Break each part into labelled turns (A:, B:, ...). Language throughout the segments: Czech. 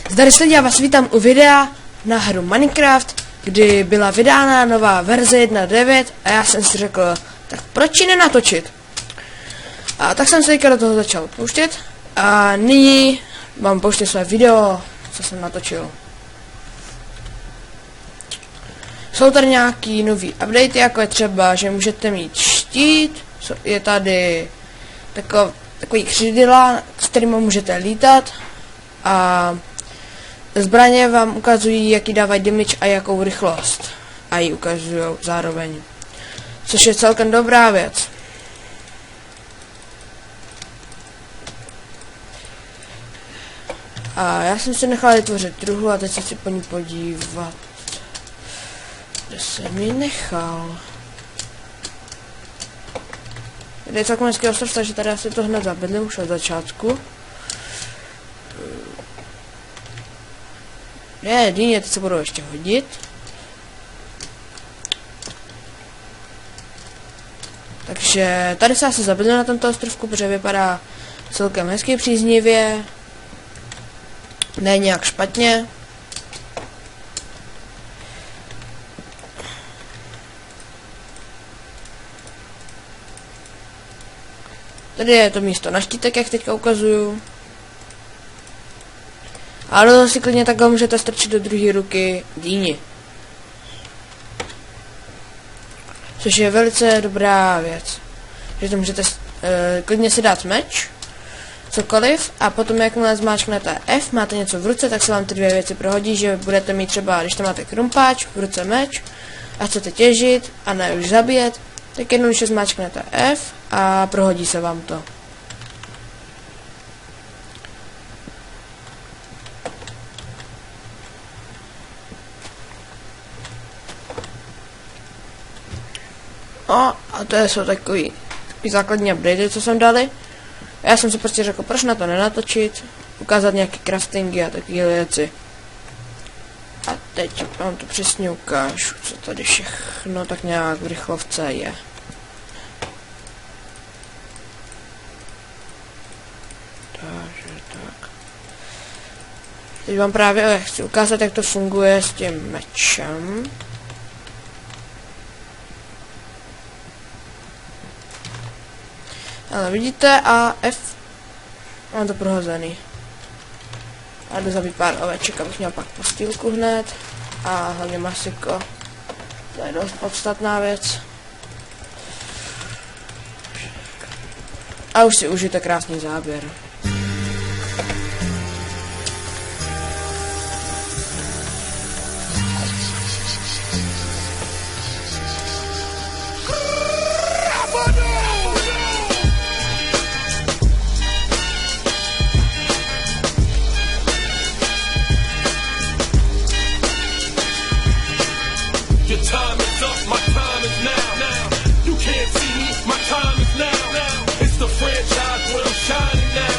A: Zdar se, já vás vítám u videa na hru Minecraft, kdy byla vydána nová verze 1.9 a já jsem si řekl, tak proč ji nenatočit? A tak jsem se teďka do toho začal pouštět a nyní vám pouštím své video, co jsem natočil. Jsou tady nějaký nový update, jako je třeba, že můžete mít štít, je tady takový křídla, s kterými můžete lítat a zbraně vám ukazují, jaký dávají damage a jakou rychlost. A ji ukazují zároveň. Což je celkem dobrá věc. A já jsem si nechal vytvořit truhlu a teď se chci po ní podívat. Kde jsem ji nechal? Tady je celkem hezký ostrov, takže tady asi to hned zabydlím už od začátku. Ne, dýně, teď se budou ještě hodit. Takže tady se asi zabydlím na tomto ostrovku, protože vypadá celkem hezky, příznivě. Ne nějak špatně. Tady je to místo na štítek, jak teďka ukazuju. Ale si klidně takhle můžete strčit do druhé ruky dýni. Což je velice dobrá věc. Že to můžete klidně si dát meč, cokoliv, a potom jakmile zmáčknete F, máte něco v ruce, tak se vám ty dvě věci prohodí, že budete mít třeba, když tam máte krumpáč, v ruce meč a chcete těžit a ne už zabíjet, tak jednoduše zmáčknete F a prohodí se vám to. No a to jsou takový základní updaty, co jsem dali. Já jsem si prostě řekl, proč na to nenatočit, ukázat nějaké craftingy a takové věci. A teď vám to přesně ukážu, co tady všechno tak nějak v rychlovce je. Takže tak. Teď vám právě chci ukázat, jak to funguje s tím mečem. Ale vidíte, a F, mám to prohozený. A jdu zabít pár oveček, abych měl pak postýlku hned. A hlavně masiko. To je dost podstatná věc. A už si užijte krásný záběr.
B: Your time is up, my time is now. You can't see me, my time is now. It's the franchise where I'm shining now.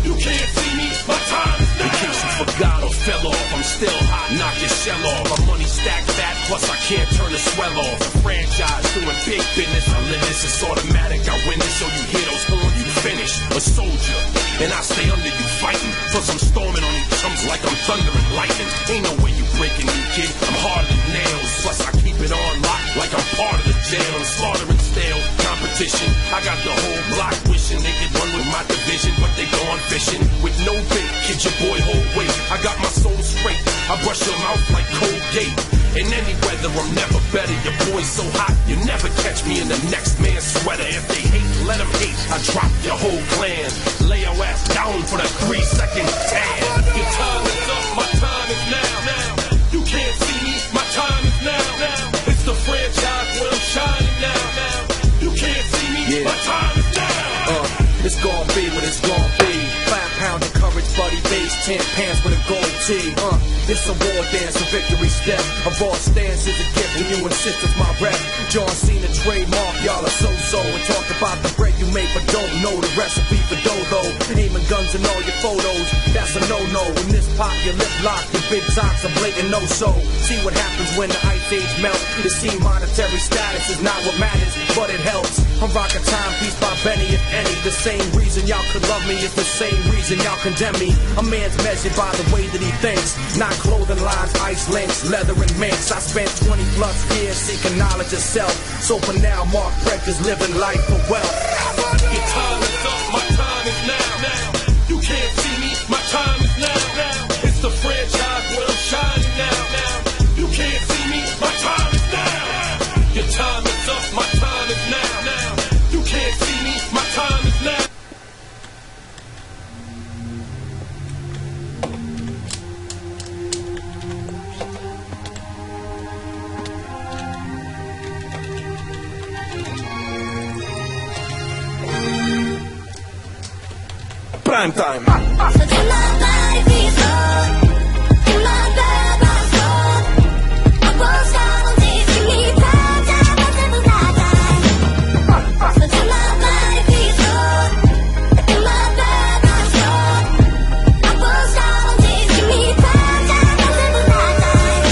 B: You can't see me, my time is now. In case you forgot or fell off, I'm still hot, knock your shell off. My money stacked fat, plus I can't turn the swell off. A franchise doing big business, I live this, it's automatic. I win this, so you hear those horns, you finish. A soldier, and I stay under you fighting. Plus I'm storming on these chumps like I'm thunder and lightning. Ain't no way you breaking me, kid, I'm harder than nails. Plus I keep it on lock like I'm part of the jail. I'm slaughtering stale competition. I got the whole block wishing they could run with my division, but they gone fishing with no bait. Kid, your boy hold weight. I got my soul straight. I brush your mouth like Colgate. In any weather, I'm never better. Your boy's so hot, you never catch me in the next man's sweater. If they hate, let them hate. I drop your whole clan. Lay your ass down for the 3-second tan. Your time is up, my time is now. You can't see me, my time is now. It's the franchise where I'm shining now. You can't see me, my time is now.
C: It's gon' be what it's gon' be. 5 pound of courage, buddy base, 10 pants with a gold tee. It's a war dance, a victory step. A raw stance is a gift, and you insist it's my rep. John Cena trademark, y'all are so-so. And talk about the bread you make, but don't know the recipe for dough. Aiming guns in all your photos. That's a no-no. In this pop, your lip lock, your big talks a blatant no-so. See what happens when the ice age melts. You see, monetary status is not what matters, but it helps. I'm rocking Timepiece by Benny, if any. The same reason y'all could love me is the same reason y'all condemn me. A man's measured by the way that he thinks, not clothing lines, ice links, leather and minks. I spent 20 plus years seeking knowledge of self. So for now, Mark Breck is living life for wealth.
B: Your time is up, my time is now. You can't see me, my time is now. It's the franchise where I'm shining now. You can't see me, my time is now. Your time is up, my time is now. You can't see me, my time is now.
C: Prime time.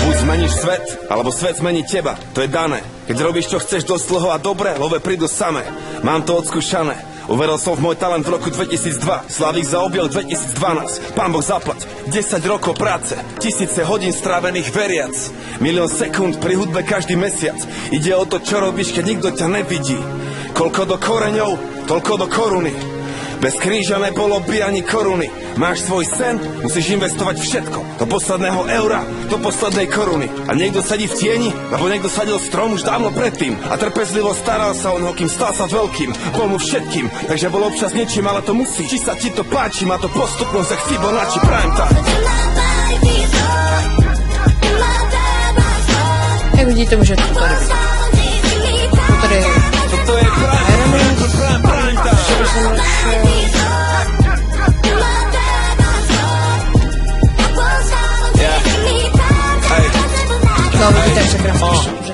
D: Buď zmeníš svet, alebo svet zmení teba. To je dané. Keď robíš, čo chceš dosť dlho a dobre, love prídu samé. Mám to odskúšané. Uveril som v môj talent v roku 2002. Slavík zaobjel 2012. Pán Boh zaplať. 10 rokov práce. Tisíce hodín strávených veriac. 1 000 000 sekúnd pri hudbe každý mesiac. Ide o to, čo robíš, keď nikto ťa nevidí. Koľko do koreňov, toľko do koruny. Bez kríža nebolo by ani koruny. Máš svoj sen, musíš investovať všetko. Do posledného eura, do poslednej koruny. A niekto sedí v tieni, lebo niekto sadil strom už dávno predtým. A trpezlivo staral sa o neho, kým stal sa veľkým. Bol mu všetkým, takže bol občas niečím, ale to musí. Či sa ti to páči, má to postupnosť, jak Fibonacci prime time.
A: Jak vidíte, můžete to tady vidět.
D: Toto je prime time.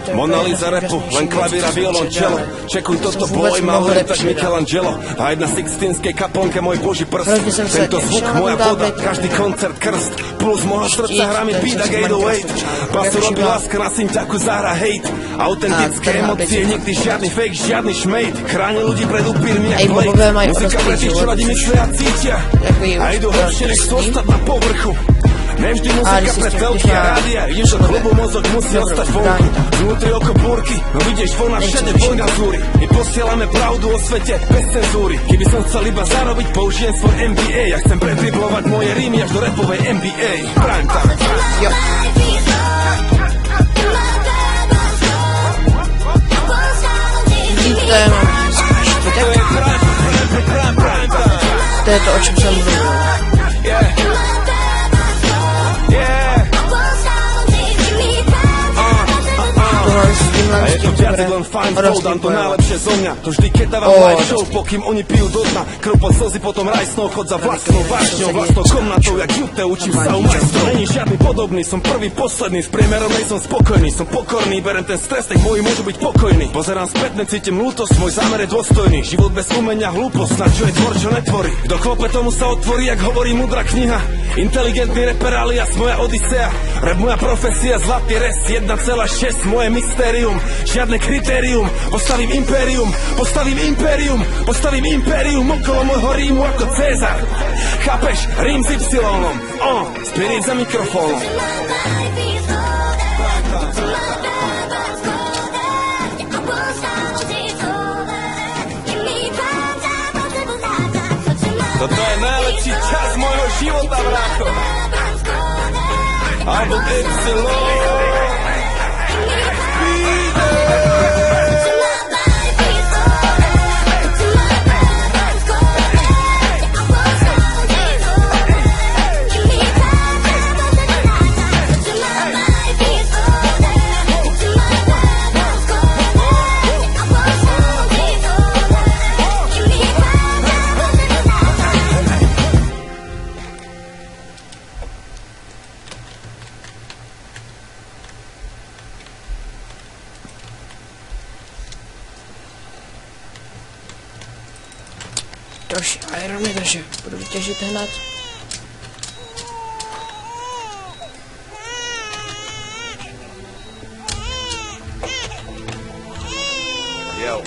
D: Mona Lisa rapu, len klavír a violončelo. Čekuj toto boj, mal len tak Michelangelo. A jedna sixtínskej kaplnke, môj boží prst. Tento zvuk, moja voda, každý koncert krst. Puls môjho srdca hrá mi beat ak 808. Basu robí láska, na synťaku zahra hate. Autentické emócie, nikdy žiadny fake, žiadny šmejt. Chráni ľudí pred upírmi jak Blade. Muzika pre tých, čo radi myslia a cítia. A idú hlbšie, nech sú ostať na povrchu. Nevždy muzika pre telky a rádia. Ideš od klubu, mozog musí ostať vonku. Vnútri oko búrky, no vidieš von a všade vojna zúry. My posielame pravdu o svete bez cenzúry. Keby som chcel iba zarobiť, použijem svoj MBA. Ja chcem predriblovať moje rímy až do rapovej NBA. Prime time.
A: Jo. Vidíte, mám štítek. To je to, o čem jsem mluvil.
D: A je to viac len fine fold, dám to najlepšie zo mňa. To vždy keď dávam live show, pokým oni pijú do dna. Krv pod slzy, potom rajsnou, chod za vlastnou vášňou, vlastnou komnatou, jak Jute, učím sa u majstrov. Není žiadny podobný, som prvý, posledný, s priemerom nej som spokojný, som pokorný, berem ten stres, tak moji môžu byť pokojní. Pozerám spätne, cítim ľútosť, môj zámer je dôstojný. Život bez umenia, hlúposť, na čo je tvor, čo netvorí. Kto klope, tomu sa otvorí, jak hovorí múdra kniha. Inteligentný reper alias moja odisea. Rap moja profesia, zlatý rest, 1,6, moje mystérium. Žiadne kritérium, postavím impérium, okolo môjho rímu ako Cezar. Chápeš? Rím s Y-om, Spirit za mikrofónom. Toto je najlepší čas môjho života, brácho. Album Y.
A: další irony, takže budu vytěžit hned.
D: Yo.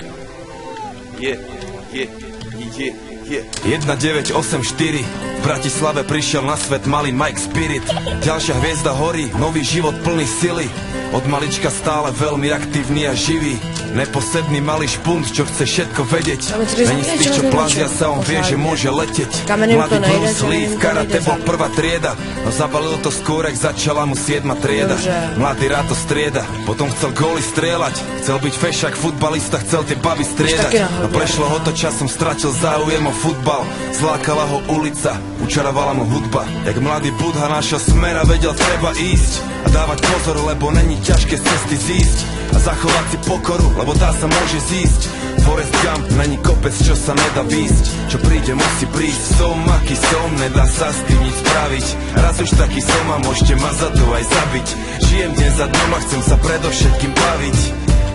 D: Yeah. 1984 v Bratislave prišiel na svet malý Mike Spirit. Ďalšia hviezda horí, nový život plný sily. Od malička stále veľmi aktívny a živý. Neposedný malý špunt, čo chce všetko vedieť. Není z tých, čo plazia sa, on vie, že môže leteť. Mladý Bruce Lee, v karate bol prvá trieda, no zabalil to skôr, ak začala mu 7. trieda. Mladý rád to strieda, potom chcel góly strieľať. Chcel byť fešák, futbalista, chcel tie baby striedať. No prešlo ho to časom, stratil záujem o futbal. Zlákala ho ulica, učarovala mu hudba. Jak mladý Budha našiel smer a vedel, treba ísť a dávať pozor, lebo není ťažké z cesty zísť a zachovať si pokoru, lebo tá sa môže zísť. Forrest Gump není kopec, čo sa nedá výsť. Čo príde, musí prísť. Som, aký som, nedá sa s tým nič spraviť. Raz už taký som a môžete ma za to aj zabiť. Žijem deň za dňom a chcem sa predovšetkým baviť.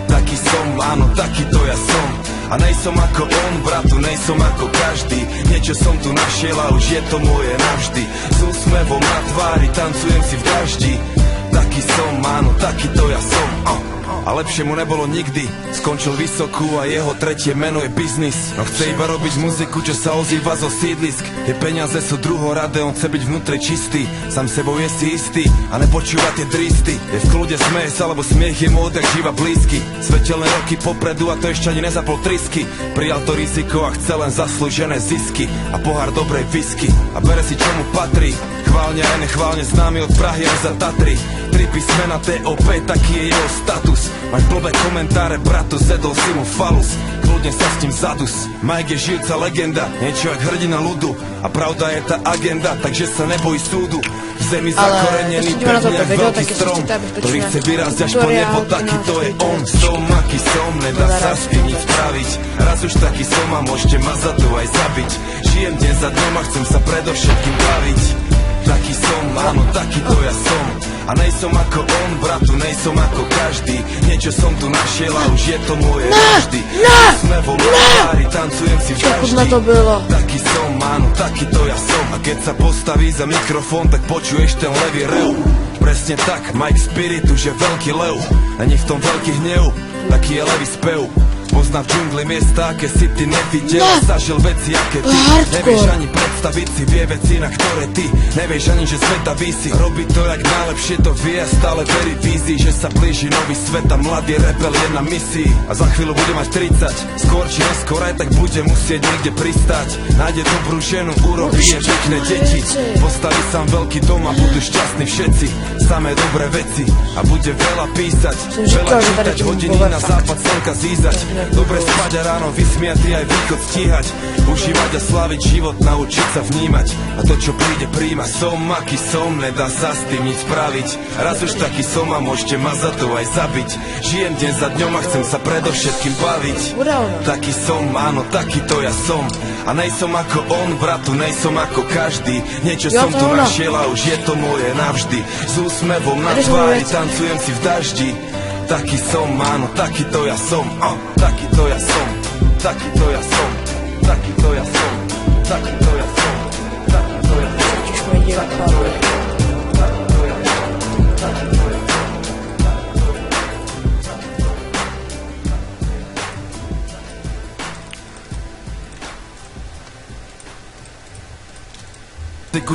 D: Taký som, áno, taký to ja som. A nejsom ako on, bratu, nejsom ako každý. Niečo som tu našiel a už je to moje navždy. S úsmevom na tvári, tancujem si v daždi. Taký som, áno, taký to ja som. A lepšie mu nebolo nikdy. Skončil vysokú a jeho tretie meno je biznis. No chce iba robiť muziku, čo sa ozýva zo sídlisk. Tie peniaze sú druhoradé, on chce byť vnútri čistý. Sám sebou je si istý a nepočúva tie dristy. Je v kľude, smeje sa, lebo smiech je mu odjak živa blízky. Svetelné roky popredu a to ešte ani nezapol trisky. Prijal to riziko a chce len zaslúžené zisky a pohár dobrej whisky. A bere si, čo mu patrí. Chválne aj nechválne známy od Prahy až za Tatry. 3 písmena TOP, taký je jeho status. Máš blbé komentáre, bratu, zedol si mu falus. Kľudne sa s tým zadus. Mike je žijúca legenda, niečo jak hrdina ľudu. A pravda je tá agenda, takže sa nebojí súdu. V zemi zakorenený pevne jak veľký strom, ktorý chce vyrásť až po nebo, taký to je on. Som, aký som, nedá sa s tým nič spraviť. Raz už taký som a môžete ma za to aj zabiť. Žijem deň za dňom a chcem sa predovšetkým baviť. Taký som, áno, taký to ja som. A nejsom ako on, bratu, nejsom ako každý. Niečo som tu našiel a už je to moje navždy. Smevom na tvári, tancujem si v daždi. Taký som, áno, taký to ja som. A keď sa postaví za mikrofón, tak počuješ ten levý rev. Presne tak, Mike Spirit už je veľký lev. Není v tom veľký hnev, taký je levý spev. Pozná v džungli miesta, aké si ty nevidel. Zažil veci, aké ty nevieš ani predstaviť si. Vie veci, na ktoré ty nevieš ani, že sveta visí. Robí to jak najlepšie to vie a stále verí vízii, že sa blíži nový svet a mladý rebel je na misii. A za chvíľu bude mať 30, skôr či neskôr aj tak bude musieť niekde pristať. Nájde dobrú ženu, urobí je pekné deti. Postaví sám veľký dom a budú šťastní všetci. Samé dobré veci a bude veľa písať. Veľa čítať, hodiny na západ slnka zízať. Dobre spať a ráno vysmiatý aj východ stíhať. Užívať a slaviť život, naučiť sa vnímať. A to, čo príde, príjma. Som, aký som, nedá sa s tým nič spraviť. Raz už taký som a môžete ma za to aj zabiť. Žijem deň za dňom a chcem sa predovšetkým baviť. Taký som, áno, taký to ja som. A nejsom ako on, bratu, nejsom ako každý. Niečo som tu našiel a už je to moje navždy. S úsmevom na tvári, tancujem si v daždi. Taký som, áno, taký to ja som. Taký to ja som, taký to ja som, taký to ja som, taký to ja som, taký to ja som, taký to ja som.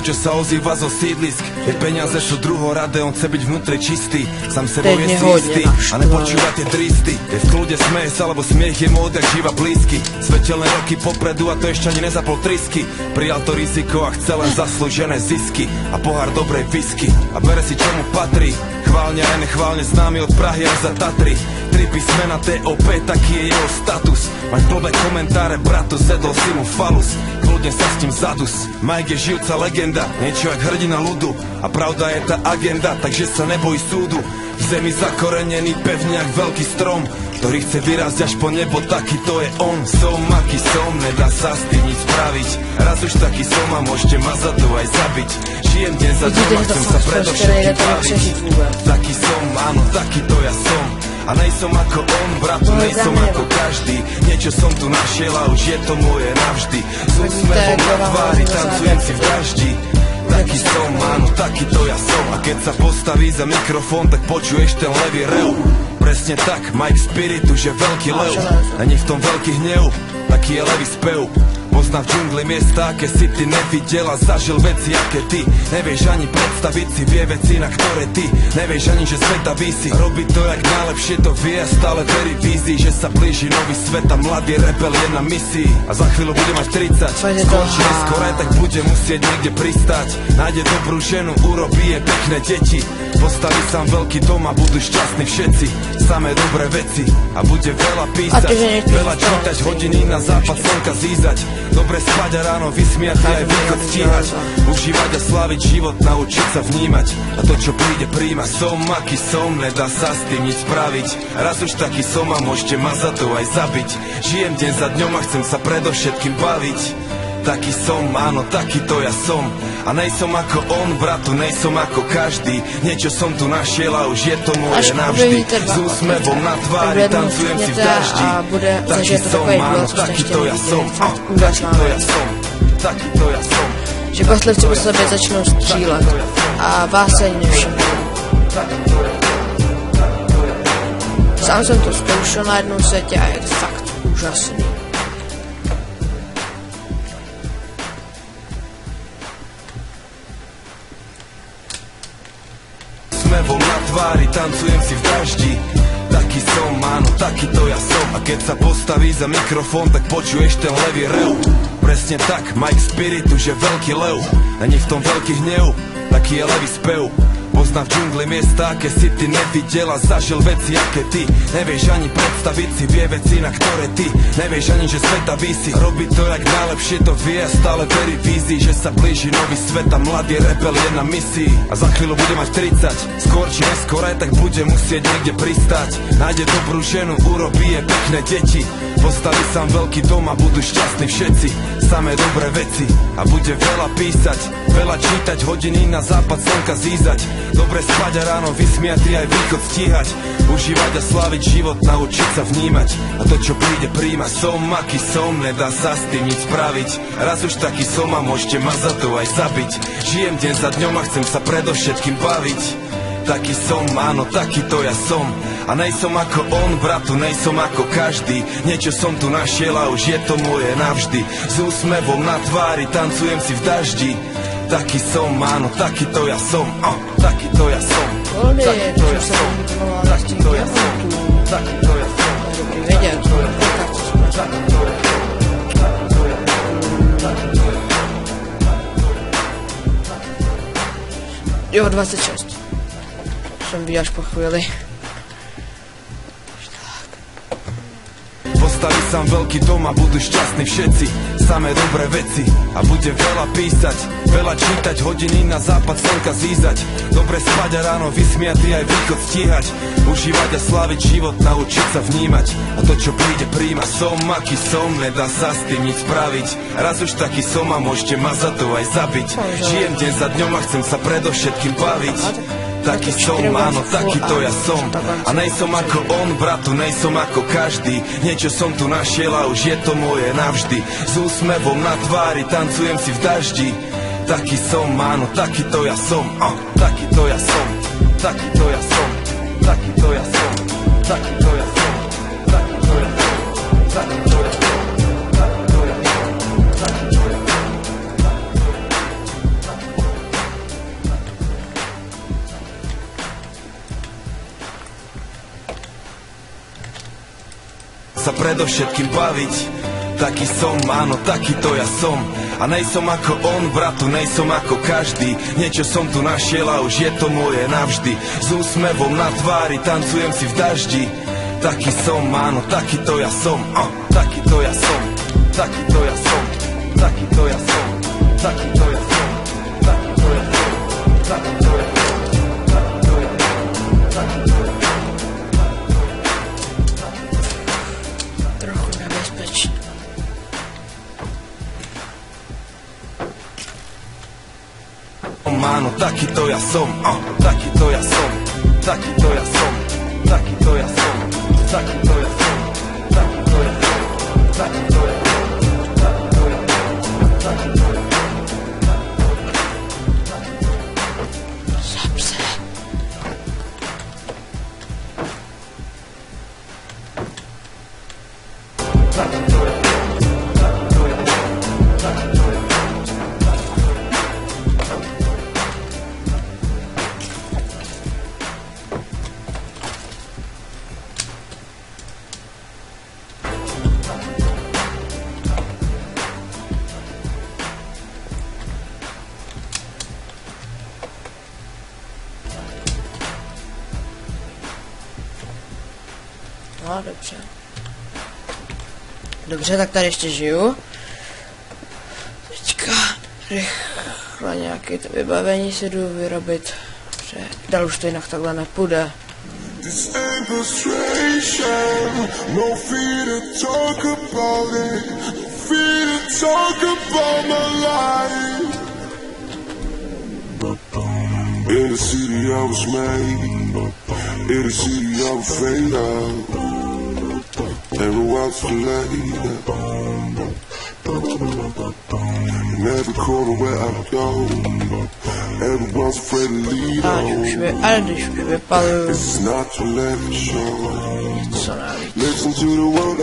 D: Čo sa ozýva zo sídlisk. Keď peniaze sú druhoradé, on chce byť vnútri čistý. Sám sebou je si istý a nepočúva tie dristy. Je v kľude, smeje sa, lebo smiech je mu odjak živa blízky. Svetelné roky popredu a to ešte ani nezapol trisky. Prijal to riziko a chce len zaslúžené zisky a pohár dobrej whisky. A bere si, čo mu patrí. Chválne aj nechválne známy od Prahy až za Tatry. 3 písmena TOP, taký je jeho status. Máš blbé komentáre, bratu, zedol si mu falus. Kľudne sa s tým zadus. Mike je žijúca legenda, niečo jak hrdina ľudu. A pravda je tá agenda, takže sa nebojí súdu. V zemi zakorenený pevne jak veľký strom, ktorý chce vyrásť až po nebo, taký to je on. Som, aký som, nedá sa s tým nič spraviť. Raz už taký som a môžete ma za to aj zabiť. Žijem deň za dňom a chcem sa predovšetkým baviť. Taký som, áno, taký to ja som. A nejsom ako on, bratu, nejsom ako každý. Niečo som tu našiel a už je to moje navždy. S úsmevom na tvári tancujem si v daždi. Taký som, áno, takýto ja som. A keď sa postaví za mikrofón, tak počuješ ten levý rev. Presne tak, Mike Spirit už je veľký lev. Není v tom veľký hnev, taký je levý spev. Pozná v džungli miesta, aké si ty nevidel a zažil veci, aké ty nevieš ani predstaviť si, vie veci, na ktoré ty nevieš ani, že sveta vísi. Robí to, jak najlepšie to vie a stále verí vízii, že sa blíži nový svet a mladý rebel je na misii. A za chvíľu bude mať 30, skôr či neskôr tak bude musieť niekde pristať. Nájde dobrú ženu, urobí je pekné deti. Postaví sám veľký dom a budú šťastní všetci. Samé dobré veci a bude veľa písať, veľa čítať, hodiny na západ slnka zízať. Dobre spať a ráno vysmiať aj východ stíhať. Užívať a sláviť život, naučiť sa vnímať. A to, čo príde, príjma. Som, aký som, nedá sa s tým nič spraviť. Raz už taký som a môžete ma za to aj zabiť. Žijem deň za dňom a chcem sa predovšetkým baviť. Taký som, áno, takýto ja som. A nejsom ako on, bratu, nejsom ako každý. Niečo som tu našiel a už je to moje navždy. S úsmevom na tvári tancujem si v daždi. Taký som, áno, takýto ja som. Takýto ja som, takýto ja som.
A: Že kostlivci po sebe začnou střílet a vás se ani nevšimne. Sám jsem to zkoušel na jednom světě a je to fakt úžasný.
D: Úsmevom na tvári tancujem si v daždi. Taký som, áno, takýto ja som. A keď sa postaví za mikrofón, tak počuješ ten levý rev. Presne tak, Mike Spirit už je veľký lev. Není v tom veľký hnev, taký je levý spev. Pozná v džungli miesta, aké si ty nevidel a zažil veci, aké ty nevieš ani predstaviť si, vie veci, na ktoré ty nevieš ani, že sveta vísi. Robí to, jak najlepšie to vie a stále verí vízii, že sa blíži nový svet a mladý rebel je na misii. A za chvíľu bude mať 30, skôr či neskôr tak bude musieť niekde pristať. Nájde dobrú ženu, urobí je pekné deti. Postaví sám veľký dom a budú šťastní všetci. Samé dobré veci a bude veľa písať, veľa čítať, hodiny na západ slnka zízať. Dobre spať a ráno vysmiatý aj východ stíhať. Užívať a sláviť život, naučiť sa vnímať. A to, čo príde, príjma. Som, aký som, nedá sa s tým nič spraviť. Raz už taký som a môžete ma za to aj zabiť. Žijem deň za dňom a chcem sa predovšetkým baviť. Taký som, áno, takýto ja som. A nejsom ako on, bratu, nejsom ako každý. Niečo som tu našiel a už je to moje navždy. S úsmevom na tvári tancujem si v daždi. Taký som, áno, takýto ja som. Takýto ja som. Takýto ja som. Takýto ja som. Takýto ja som.
A: Jo, 26. Jsem viděl až po chvíli.
D: Postaví sám veľký dom a budú šťastní všetci. Samé dobré veci a bude veľa písať, veľa čítať, hodiny na západ slnka zízať. Dobre spať a ráno vysmiatý aj východ stíhať. Užívať a sláviť život, naučiť sa vnímať. A to, čo príde, príjma. Som, aký som, nedá sa s tým nič spraviť. Raz už taký som a môžete ma za to aj zabiť. Žijem deň za dňom a chcem sa predovšetkým baviť. Taký som, áno, takýto ja som. A nejsom ako on, bratu, nejsom ako každý. Niečo som tu našiel a už je to moje navždy. S úsmevom na tvári tancujem si v daždi. Taký som, áno, takýto ja som. Takýto ja som. Takýto ja som. Takýto ja som. Takýto ja som. Takýto ja som. Takýto ja som. Sa predovšetkým baviť. Taký som, áno, takýto ja som. A nejsom ako on, bratu, nejsom ako každý. Niečo som tu našiel a už je to moje navždy. S úsmevom na tvári tancujem si v daždi. Taký som, áno, takýto ja som. Takýto ja som. Takýto ja som. Takýto ja som. Takýto ja som. Takýto ja som. Takýto ja som. Áno, takýto ja som, takýto ja som, takýto ja som, Taký to ja som, taký to ja som, taký to ja som, taký to ja som, taký to ja som, taký to ja som.
A: No, dobře. Dobře, tak tady ještě žiju. Teďka rychle nějaké to vybavení si jdu vyrobit. Protože dál už to jinak takhle nepůjde.
E: This ain't frustration, no fear to talk about it, no fear to talk about my life. In the city I was made, in the city I was fade out, never watched the light. In every corner where I go, everyone's afraid to lead on.
A: Ale když už vypaluju,
E: This is not to let it show.
A: co navíc.
E: Listen to the one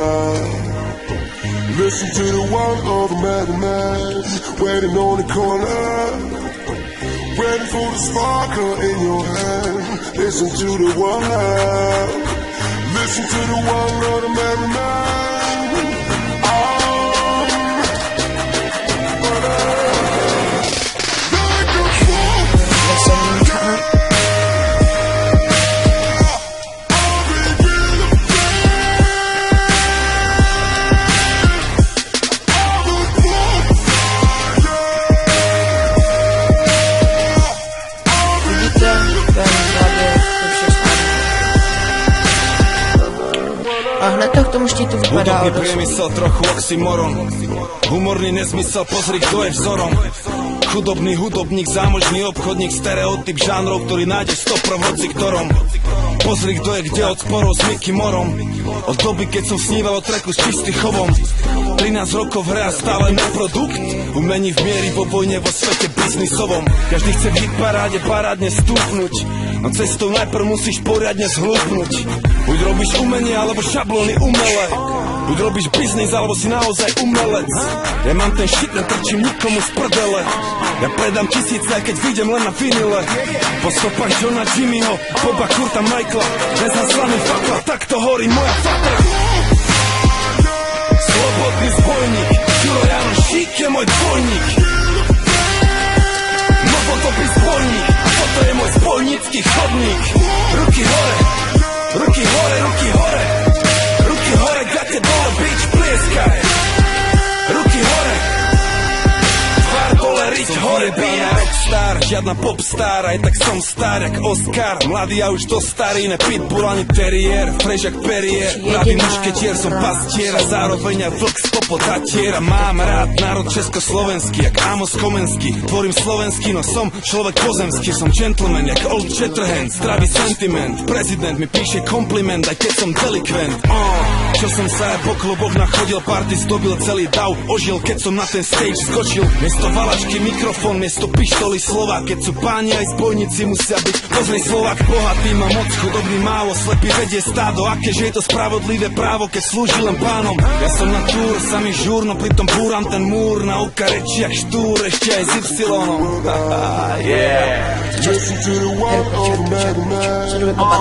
E: listen to the one of the madman waiting on the corner, ready for the sparkle in your hand. Listen to the one listen to the one of the madman.
A: A hned to k tomu štítu vypadá
D: Hudobný
A: dost.
D: priemysel, trochu oxymoron. Humorný nesmysel, pozri, kto je vzorom. Chudobný hudobník, zámožný obchodník, stereotyp žánrov, ktorý nájdeš stopro v hoci ktorom. Pozri, kto je kde od sporov s Mickey Morom. Od doby, keď som sníval o treku s čistým chovom. 13 rokov hre a stále neprodukt. Umení v miery vo vojne, vo svete biznisovom. Každý chce v hitparáde parádne stúpnuť, no cestou najprv musíš poriadne zhlúpnuť. Buď robíš umenie, alebo šablóny umelé. Buď robíš biznis, alebo si naozaj umelec. Ja mám ten shit, netrčím nikomu z prdele. Ja predám tisíce, aj keď vyjdem len na vinile. Po stopách Johna Jimmyho, Boba Kurta Michaela. Nezaslaný fakla, takto horí moja fatra. Slobodný zbojník, Juro Jano Šík je môj dvojník. Novodobý zbojník, a toto je môj zbojnícky chodník. Ruky hore, ruky hore, ruky hore. Ruky hore, gate dole, bitch, plieskaj. Ruky hore, tvár dole, riť hore, bijaj. Rockstar, žiadna popstar, aj tak som star jak Oscar. Mladý a už to starý, ne pitbull ani terrier. Frež jak Perrier, pravý mušketier, som pastier a zároveň aj vlk z popodatiera. Mám rád národ československý, jak Amos Komenský. Tvorím slovenský, no som človek pozemský. Som gentleman, jak Old Shatterhand. Zdravý sentiment, prezident mi píše kompliment, aj keď som delikvent. Čo som sa aj po kluboch nachodil, party zdobil celý dav. Ožil, keď som na ten stage skočil. Miesto valačky mikrofón, miesto pištoli slova. Keď sú páni aj zbojníci musia byť. Pozri, Slovák bohatý má moc, chudobný málo. Slepý vedie stádo, akéže je to spravodlivé právo, keď slúži len pánom. Ja som na túr, samý žúr, no pritom búram ten múr. Nauka reči jak štúr, ešte aj s Y-om. Yeah.
E: Listen to the one of the madman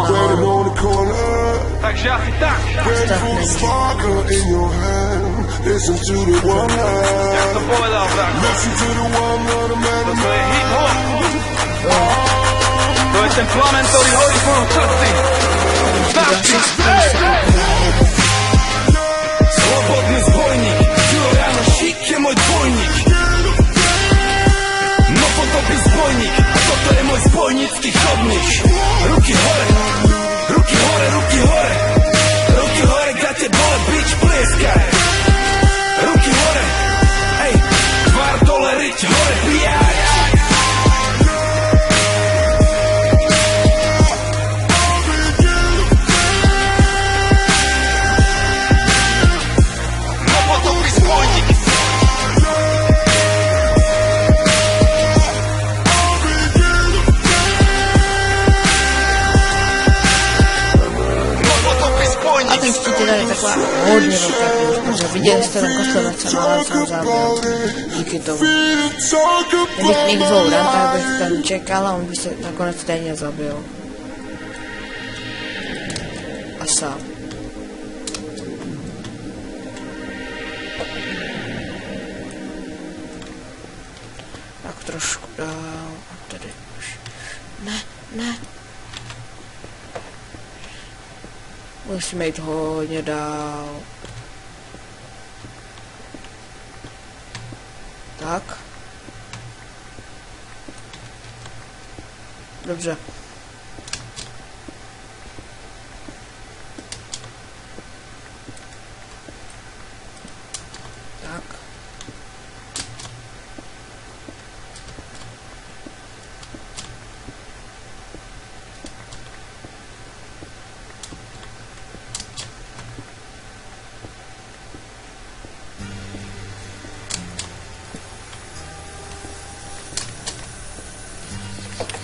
E: waiting on the corner,
D: Takže asi tak.
E: ready for the sparkle in your hand. Listen to the one
D: Jak to povedal, brak?
E: listen to the one of the
D: To je
E: madman.
D: hip-hop. To je ten plamen, ktorý horí v mojom srdci. Slobodný zbojník, Juro Jano Šík je môj dvojník. Novodobý zbojník, a toto je môj zbojnícky chodník. Ruky hore, ruky hore, ruky hore. Ruky hore, gate dole, bitch, plieskaj. Ruky hore, hej, tvár dole, riť hore, bijaj.
A: taková hodně velká kůž, protože viděli jste ten kostlivec, jsem ale jsem zabil díky tomu. Kdybych někdy dvouran, tak bych ten čekal a on by se nakonec stejně zabil. A sám. Tak trošku dál. A tady už. Ne. Musíme jít hodně dál. Tak. Dobře. Tak.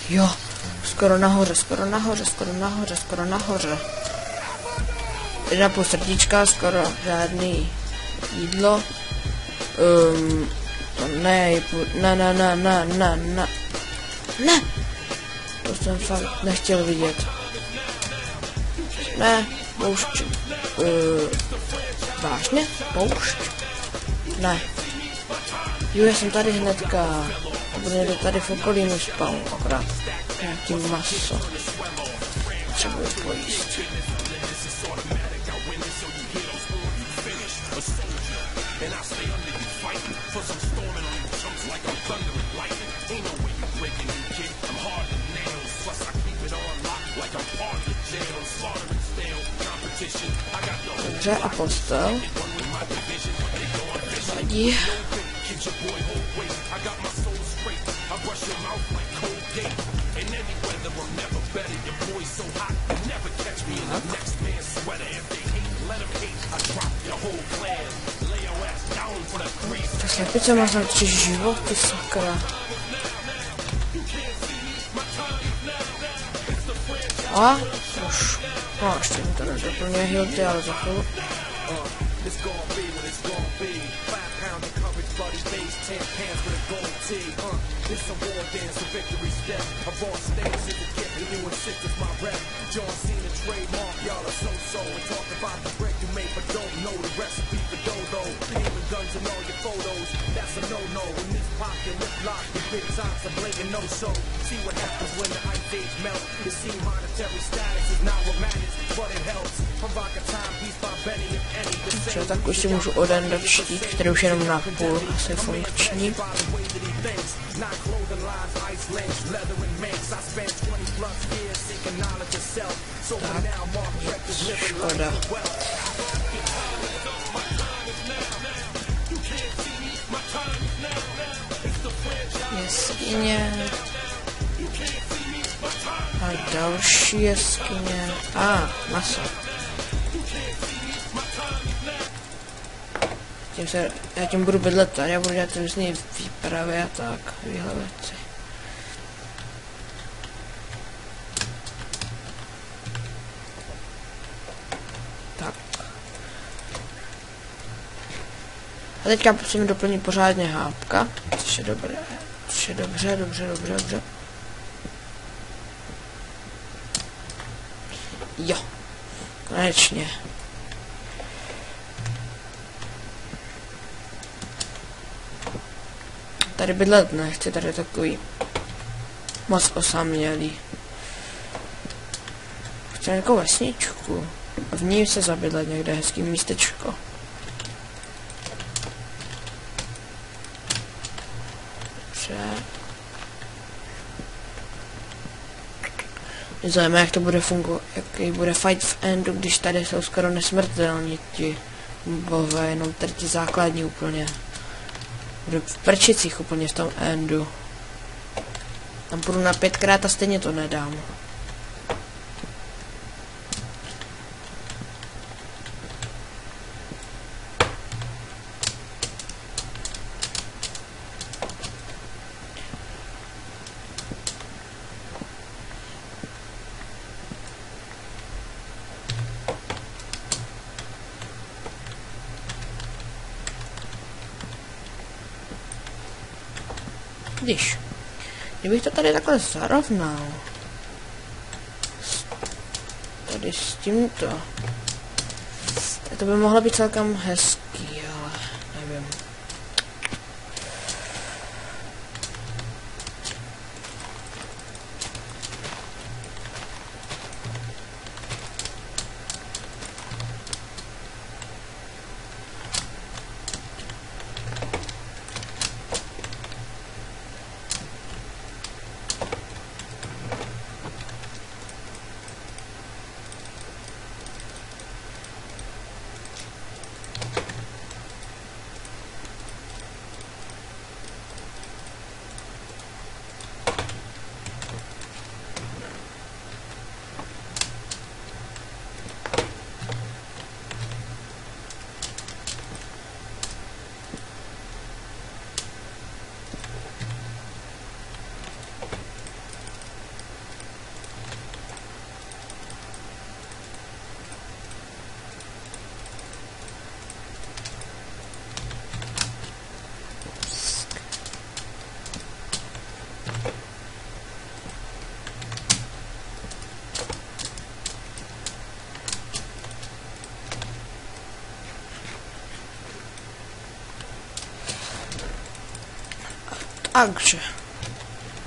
A: Jo, skoro nahoře. 1,5 srdíčka, skoro žádný jídlo. To ne. To jsem fakt nechtěl vidět. Ne, poušť. Vážně? Poušť? Ne. Jo, já jsem tady hnedka. Bude tady v okolí mi spal, akorát nějaký maso. Potřebuji pojíst. Dobře, a postel. Vadí. Ta slepice má tam 3 životy, sakra. A už. No, ještě mi to nedoplňuje hilty, ale za chvíli. It's a war dance, a victory step. Of all states, it's a gift, and you insist it's my rep. John Cena trademark, y'all are so-so. And talk about the break you make, but don't know the recipe for dodo. Aiming guns in all your photos, that's a no-no. In this pocket, lip lock, the big times are blatant no-so. See what happens when the ice age melts. You see monetary status is not what matters, but it helps. Provoca time, he's by Benny, if any. Co, tak už si můžu odendat štít, který už jenom na půl asi funkční. Tak, škoda. Jeskyně. A další jeskyně. Maso. Já tím budu bydlet, já budu dělat různý výpravy a tak, tyhle věci. Tak. A teďka se mi doplní pořádně hápka, což je dobré. Což je dobře. Jo, konečně. Tady bydlet nechci, tady je takový moc osamělý. Chci nějakou vesničku a v ní se zabydlet někde hezký místečko. Dobře. Mě zajímá, jak to bude fungovat, jaký bude fight v endu, když tady jsou skoro nesmrtelní ti bové, jenom tady ti základní úplně. Budu v prčicích úplně v tom endu. Tam půjdu na 5krát a stejně to nedám. Kdybych to tady takhle zarovnal. Tady s tímto. To by mohlo být celkem hezký, ale nevím. Takže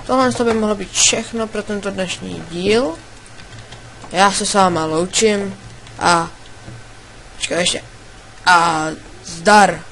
A: tohle by mohlo být všechno pro tento dnešní díl. Já se s váma loučím a počkej ještě. A zdar.